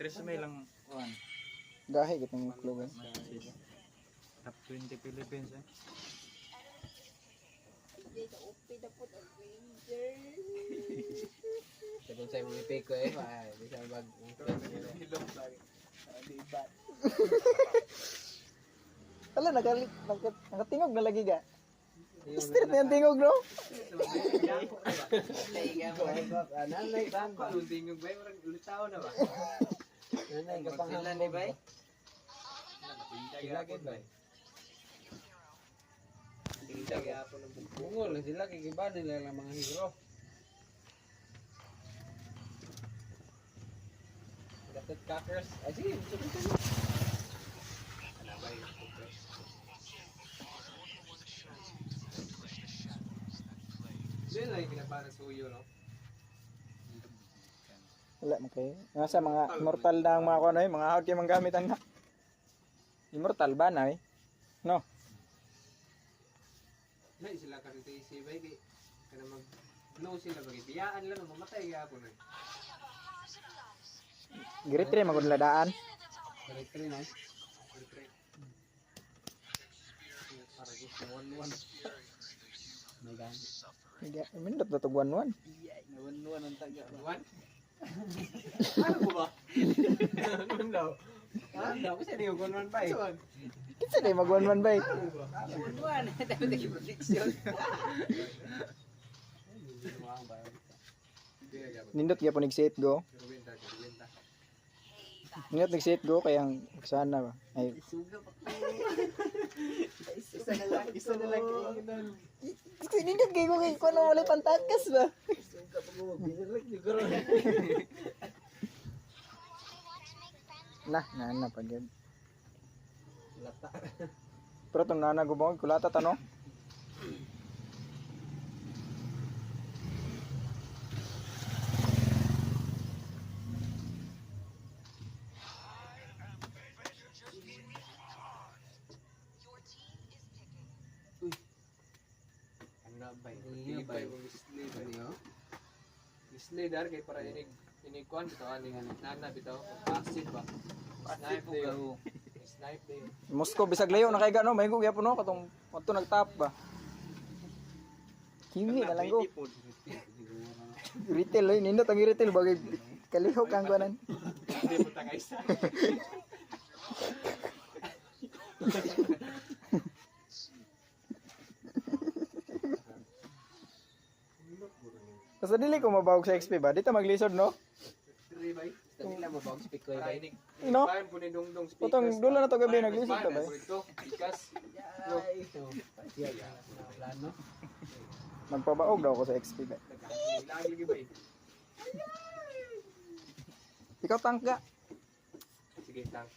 Tres may lang one. Gahi kitang club. Top 20 Philippines eh. Kung sa'yo mga pick ko eh, di siya Hilong lagi. Diba? Ala nakatingog na lagi ga. Straight na yung tingog no? Nanay bang ko, tingog ba? Marang lutaw na ba? Nanay kapangalan ni ba? Lagi ba? Lagi ako ng bungol, sila kikiba nila lang mga hero. Dapat crackers. Ay sige, Diyan lang yung pinapara sa uyo, no? Wala man kayo. Nasa mga immortal na ang mga kuno mga hawd kay manggamit ang na. Immortal ba na No. Nay sila kasi sa isibay di kana mag-blow sila bagay biyaan lang mamatay gyapon eh. Girit-ri magud ladaan. Correct rin ay. Para gusto 1-1. May gan. Mindot na tug 1-1. Nawan-wan ang taga. 1? Ano ko ba? Ano daw? Ano kasi niyo 1-1 pa eh. Kinsa day mag 1-1 bay? 1-1. Dapat yung prediction. Nindot gyapon ig-set go. Ruwenta. Nindot ig-set go kay ang sana ba. Ay Suga pa. Isa na lang kayo doon. nindot kay ko kay kuno wala pantakas ba. Suga pa mo binalik ni garo. Na pa gyud. Lata. Pero tong nana gubong kulata tanong. Ano ba yun? Ba yung slide dar kay para inikuan bitaw ani nana bitaw acid ba. Snipe ko. Snipe day. Moscow bisag layo na kay gano may gyapon no katong adto nagtap ba. Kimi na lang go. Retail nindot ang retail bagay kalihok ang kuanan. Hindi mo ta guys. Basta dili ko mabawag sa XP ba? Dito maglisod no? Dili bay. Dili lang mo box pick ko bay. No? Bayan po ni dongdong speakers. Putong dula na to gabi naglisod ta ba? Ito, pikas. Plano. Magpabaog daw ako sa XP ba? Lagi gi bay. Ikaw tangka. Sige, tank.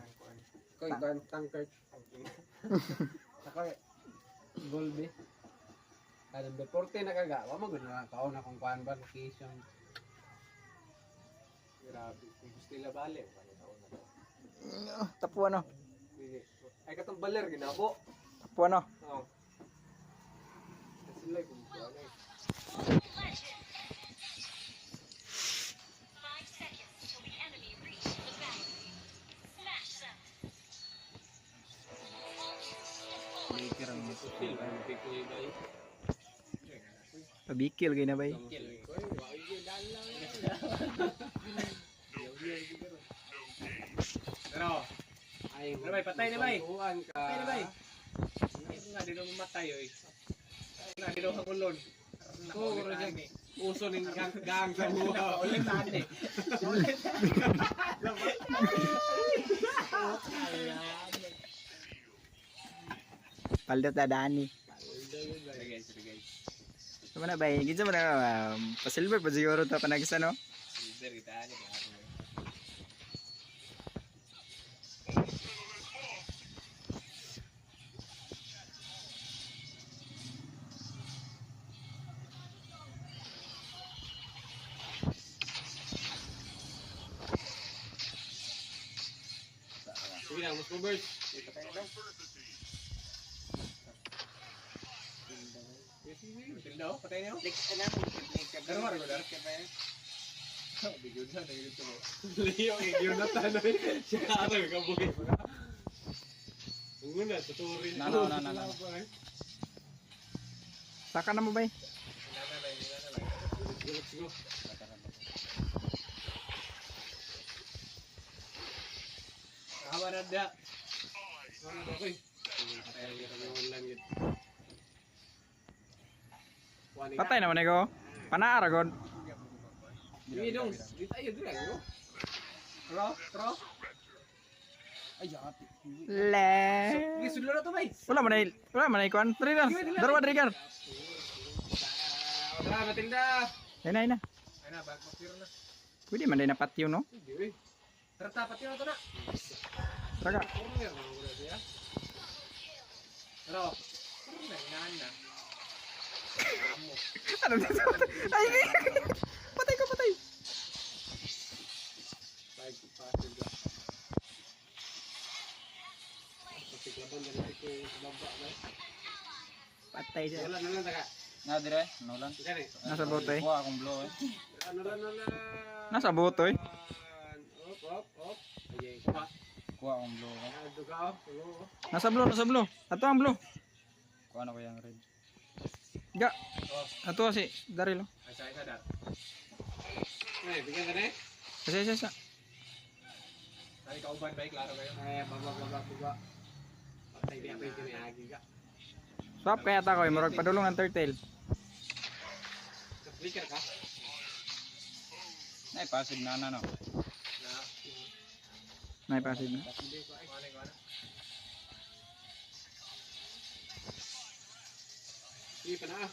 Tank ko ano. Koy, tanker. Saka, Golbe. Alam, deporte na kagawa mo, gano'n na kaon akong kuhan ba, location. Grabe, kung gusto nila bali, panitaon na daw. Tapuan no. Sige. Ay, katong baler, ginabo. Tapuan no. Oo. Kasi sila, kung kuhan eh. 5 seconds till the enemy reach the battle. Smash them. Maker ang Sutil, ay, mapikoy ba eh. Pabikil gay na bay. Pero, ay, pero may patay na bay. Patay na bay. Ito nga, di daw mamatay oy. Nga, di daw hangulon. Oo, uso ng gang sa buha. Ulit na ate. Ulit Paldot na dani. Sige guys. Sama na bay. Ginsa man na pa silver pa siguro ta panagisa no. Silver kita ani. Sige na, mas convert. Patay na daw. Sige, patay na daw. Pero mara ko dar. Bigyan na, nagiging mo. Leo, igyon na tanoy. Siya ano, kabuhi mo na. Ang una, tuturin. Na. Saka na mo bay. Let's go. Kawa na da. Ano ba koy? Patay ang langit. Patay naman ikaw. Panaara god. Di dong, di tayo dira yo. Tro. Ay, ati. Le. Gisudlo na to bay. Wala man ay kuan. Trigger. Darwa trigger. Tara, Matilda. Ay na. Ay na, bag papiro na. Pwede man day napatyo no. Hindi we. Tara, tapat yun to na. Traga. Corner na muna siya. Pero, corner na. Amo. Ano dito? Ay. Patay ko patay. Bag pasig ka. Pasig laban na natin ko baba na. Patay siya. Wala na lang taka. Na dire, nulan. Gani. Nasa bote. Kuha akong blow eh. Ano na. Nasa bote. Op. Ayay pa. Kuha akong blow eh. Dugaw. Nasa blue. Ato ang blue. Kuha na ko yung red. Ga. Ato si Daryl. Ay, sa dat. Ay, bigyan ka na eh. Isa. Ay, kauban ba? Klaro kayo? Ay, baba. Patay niya pa yung kiniagi ka. Swap kaya ta ko murag padulong ng turtle. Flicker ka? Na passive na no. Nay passive na. Hindi ko ay. Kuha. Sige pa na.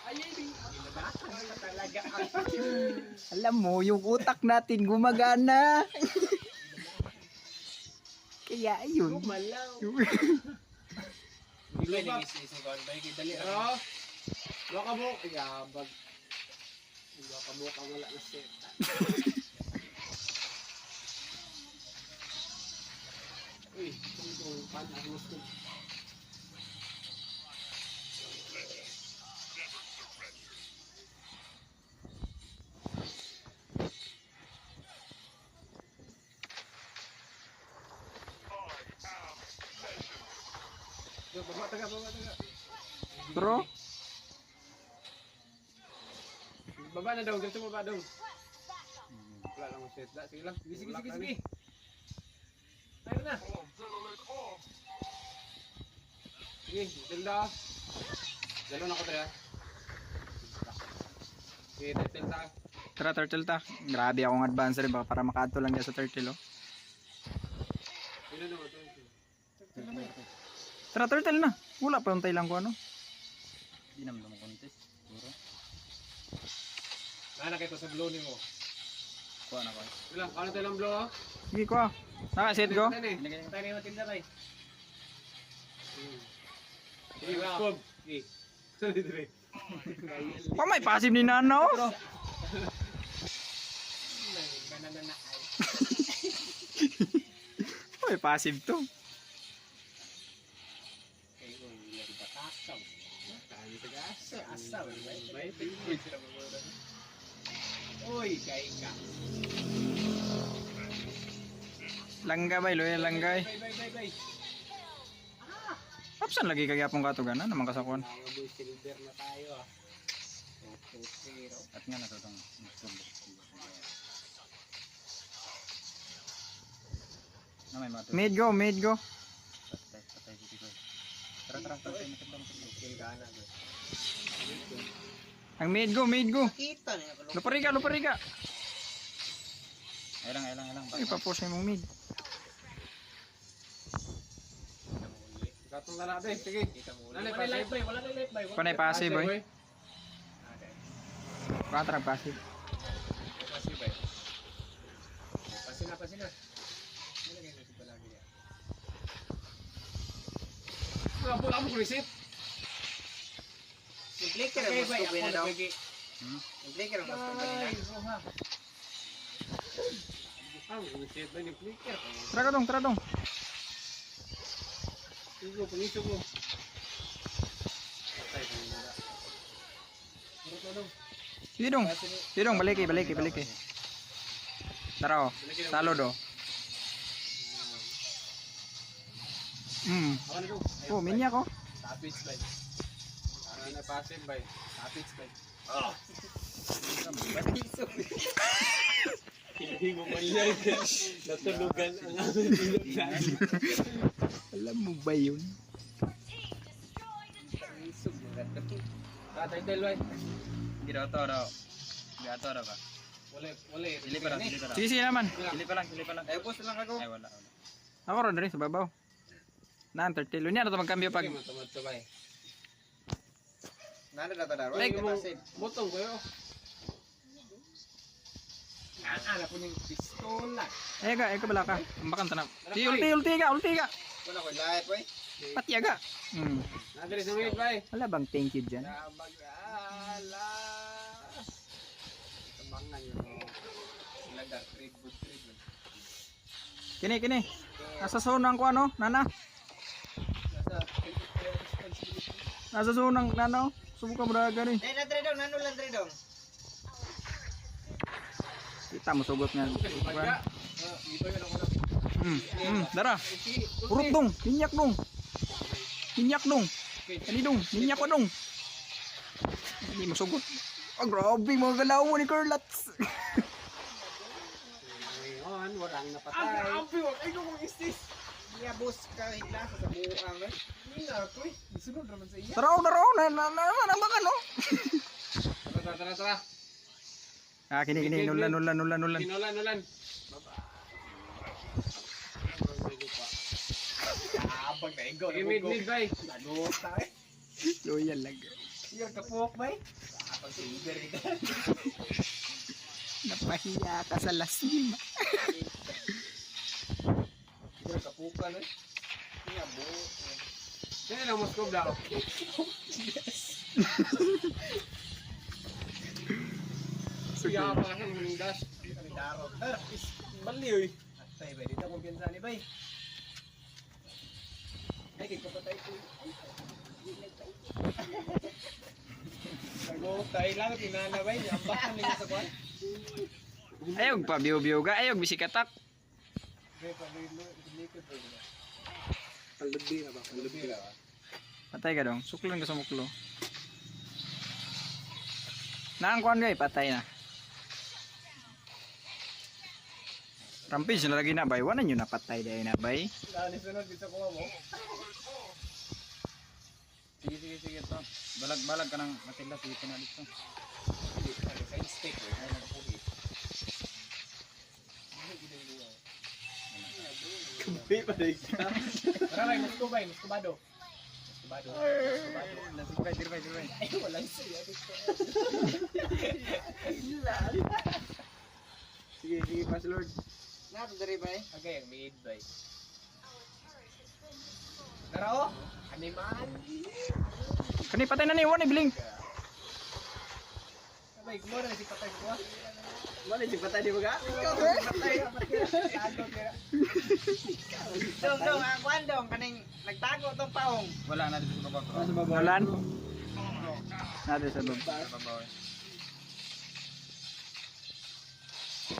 Ay, talaga. Alam mo, yung utak natin gumagana. Kaya ayun. Malaw. Hindi ba ni ko ba dali. Pero baka mo igabag. Baka mo ka wala na set. Uy, kung pan ang gusto. Baba taga. Bro, Baba na daw, dito baba daw. Wala lang set. Sige lang. Sige. Tayo na. Sige, Tilda. Dalo na ko tayo. Sige, Tilda. tara turtle ta. Grabe akong advance rin baka para makaadto lang niya sa turtle oh. Sino naman to? Tara turtle na. Wala pa yung lang ko ano. Di naman mo contest. Puro. Nana kita sa blow ni mo. Kuha na ko. Sila, ano tayo lang blow? Sige ko. Naka-set ko. Tayo na Tilda tayo. Sige, Bob. Sige. Sorry, dire. Pa may passive ni Nana oh. May passive to. Uy, kay ka. Langga bay, loyal langgay. Bye. Kapsan lagi kagapong katugan na naman kasakuan. Boy, silver na tayo ah. 2-0. At nga na to tong. Na may mato. Mid go. Patay dito ko. Tara, patay mo tong. King kana. Ang mid go. Kita niya kalau Lupariga. Ay lang. Ay papusin mong mid. katong lalaki. Sige. Wala na live bay. Panay passive boy. Patra passive. Passive bay. Pasin na. Nilagay na si palagi yan. Wala mo reset. Flicker ang gusto ko na daw. Flicker ang gusto ko na. Reset ba ni flicker? Tara dong. Tugo, pangisog mo. Patay ko nila. Murot na daw. Sige dong. Sige dong, balik eh. Tara oh. Salod oh. Ako na to. Oh, minyak oh. Tapits bay. Ano na pasim bay. Tapits bay. Hindi mo man yan. Natulugan ang aming pinagdaan. Alam mo ba yun? Isog mo rin. Title bay. Hindi daw to daw. Hindi ato daw ka. Wala. Pili pa lang. Sige naman. Pili pa lang. Ay, boss lang ako. Ay, wala. Ako ron rin sa babaw. Na-entertain. Unya na ito magkambyo pag... Sige mo tumatso bay. Nano na to daro. Like mo, butong ko yun. Ana po ng pistola. Eka bala ka. Ambakan tanap. Di ulti ka. Wala ko live, boy. Patyaga. Nadali sa mga bay. Wala bang thank you dyan? Nabagala. Tabangan yun. Lagar, trade book. Kini. Nasa sonang ko ano, nana. Nasa sonang nano. Subukan mo na gani. Nadre dong, nano lang dre dong. Kita mo sugot nga. Pagka, dito yun ako na. Dara. Urut dong. Minyak dong. Kani dong. Minyak pa dong. Hindi mo sugot. Oh, grabe mga galaw mo ni Carlots. Ngayon, walang napatay. Ang piwag, ay kung istis. Iya, boss, kahit lang sa buang, eh. Hindi na ako eh. Sunod naman sa iya. Taraw. Namakan no. Tara. Ah, kini. Nulan. Nulan. Abang na ikaw. Mid bay. Lagot tayo. Loyal lang. Sige, kapok bay. Kapag silver ka. Napahiya ka sa lasim. Sige, kapukan eh. Sige, buo. Sige lang, Moskov daw. Sige, pa ka ng dash. Daro. Baliw eh. Atay bay, dito kong pinsan ni bay. Ay, kikapatay ko. Nagutay lang, tinanabay niya. Ang bahan niya sa kwan. Ayog pa biyo ga. Ayog bisikatak. Palubi na ba? Palubi na ba? Patay ka dong. Suklan ka sa muklo. Naangkuhan ka patay na. Rampage na lagi na bay. Wala nyo napatay dahil na bay. Dahil sunod dito ko mo. Sige to. Balag ka ng Matilda. Sige na dito. Sa steak eh. Ay, nakapuhi. Kubi pa rin ka. Maramay, muskubay, muskubado. Dirvay. Ay, walang siya dito. Sige, Pas Lord. Nato dre ba, eh? Okay, ang mid bay. Tara oh! Animan! Kani patay na ni. Wala biling. Sabay, kumura na si Patay ko. Wala si Patay di ba ka? Ikaw Patay. Dong, ang kwan dong, kaning nagtago tong paong. Wala na dito sa baba. Walan. Nado sa baba. Sa baba.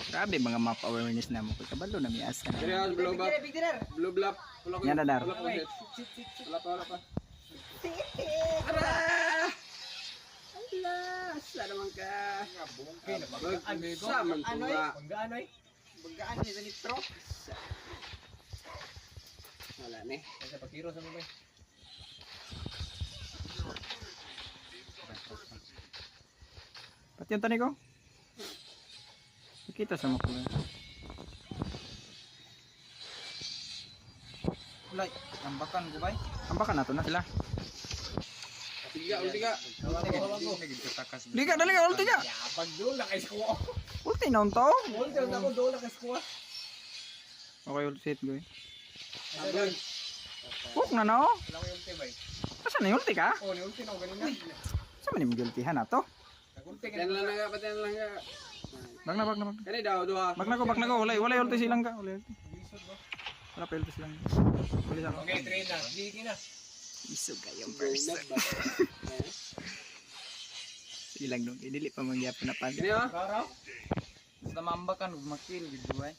Grabe mga map awareness na mo. Kabalo na mias ka Dire na. ang blue black. Big dinner. Blue black. Wala ko. Yan na dar. Wala ko. Wala pa. Saan naman ka? Sa man Ano ba? Panggaan eh. Panggaan ni sa nitro. Wala ni. Kasi pakiro sa mga. Pati yung tani ko. Kita sa muklo. Ulay. Ambakan ko bay. Ambakan na to na sila. Tiga. Liga, dali ka, ulti ka. Pag doon lang kay squaw. Ulti na unto. Doon ako doon lang kay squaw. Okay, ulti set ko eh. Abang. Hook na no. Wala ko yung tibay. Asa na yung ulti ka? Oh, ni ulti na ako ganina. Sa man yung gultihan na to? Nagulti ka. Patan lang nga. Bag na. Kani daw duha. Bag na ko. Wala ulti silang ka. Wala ulti. Wala pa ulti silang. Wala sa. Okay, train na. Sige na. Iso kayong person. easy lang dong. Dili pa mangyapon na pan. Kini oh. Basta mambakan ug makil gid duay.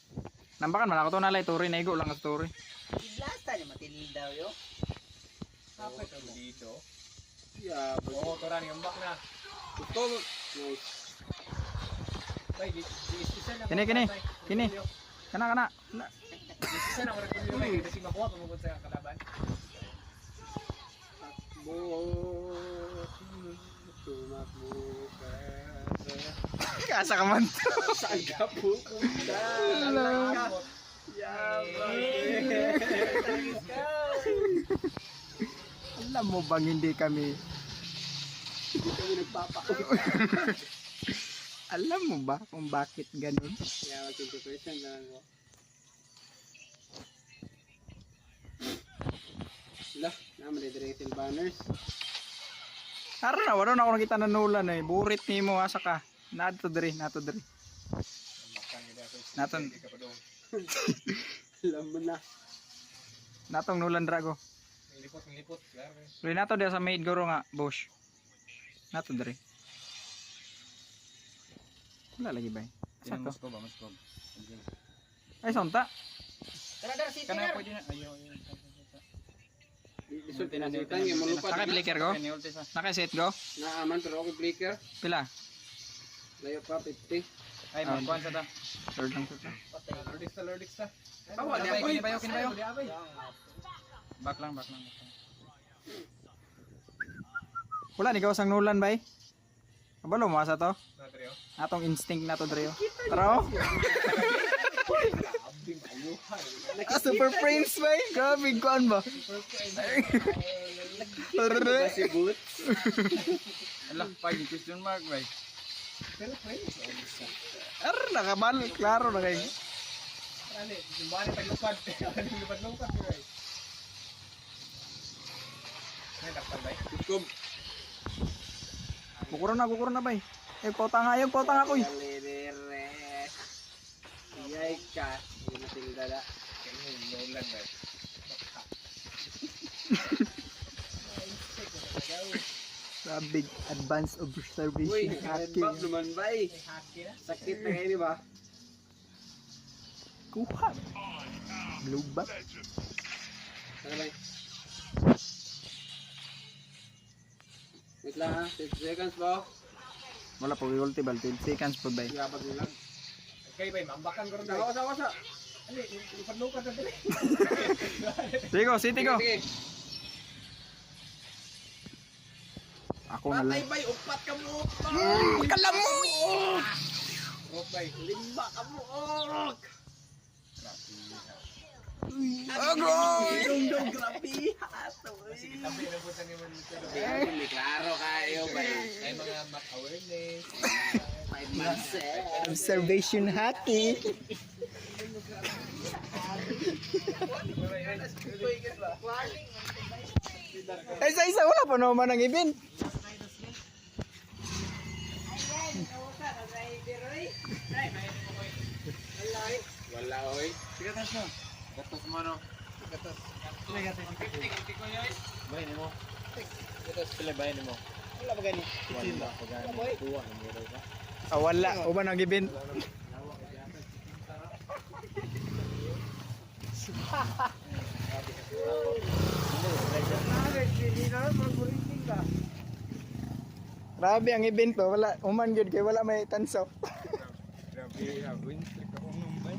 Nambakan man ako to nalay turi na igo lang ang story. Iblasta niya matilid daw yo. Kapit ako dito. Yeah, Oo, tora ni ambak na. gusto mo. Nice. Bay, di isa na. Kini. Kana. Isa na murag kulo kay kasi mabuhat mo sa kalaban. Takbo. Tumakbo ka. Kasa ka man. Saan ka pupunta? Alam mo bang hindi kami Hindi kami nagpapakot. alam mo ba kung bakit ganun? Kaya mag-question lang ako. Lah, naman redirected banners. Tara na, wala na ako nakita na nulan eh. Burit ni mo, asa ka. Nato diri. Naton. Alam mo na. Natong nulan drago. Nilipot. Pero nato dia sa maid goro nga, bush. Nato diri. Wala lagi ba? Asa to? Moskob. Ay, sonta. Tara city Kana na. pwede na. Ayo. Isot na sitan, yung malupad. Naka-flicker ko? Kaniulti sa. Naka-set go? Naaman, pero ako breaker. Pila? Layo pa, 50. Ay, magkuhan sa ta. Third lang to. Lordix ta. Bawa, di Kini ako. bayo. Back lang. Wala ni sang nulan bay. Kabalo mo asa to? Natrio. Atong instinct na to dre. Tara. Super frames bay. Grabe kuan ba? Si Boots. Ala, pag question mark bay. Nakabal, klaro na kay. Ani, dimbani paglupad. Lupad bay. Ay, dapat bay. Kuskob. Kukuron na bay. Yung pautang ako eh. Kalirere. Iyay ka. Hindi na tingdala. Nolan bay. Grabe, advanced Uy, observation red hacking. buff naman ba eh. Sakit na kayo, di ba? Kuha. Blue buff. Saka lang. Wait lang ha, 10 seconds ba? Wala po, ulti bal. 10 seconds po bay. Iyabag mo lang. Okay bay, mambakan ko rin bay. Wasa. Ani, lupad na dali. Sige, city go. Sige. Ako na lang. Bay, upat ka mo. Kalamoy! Rock bay. Lima ka mo. Ok. Dong, grabe. Hato. Kami na po ni man dito. May klaro kayo ba? Ay mga mac awareness. 5 months eh. Observation hacking. Ay, isa wala pa naman ang event. Wala oy. Sige tas mo. Gatos mo no. Gatos. Sige gatos. 50 ko yoy. Bay nimo. Gatos pila bay nimo. Wala ba gani? Wala pa gani. Tuwa ng meron ka. Wala. Uban ang event. Grabe ang event ba? Wala. Uman good kay wala may tanso. Grabe, win streak ako nung bay.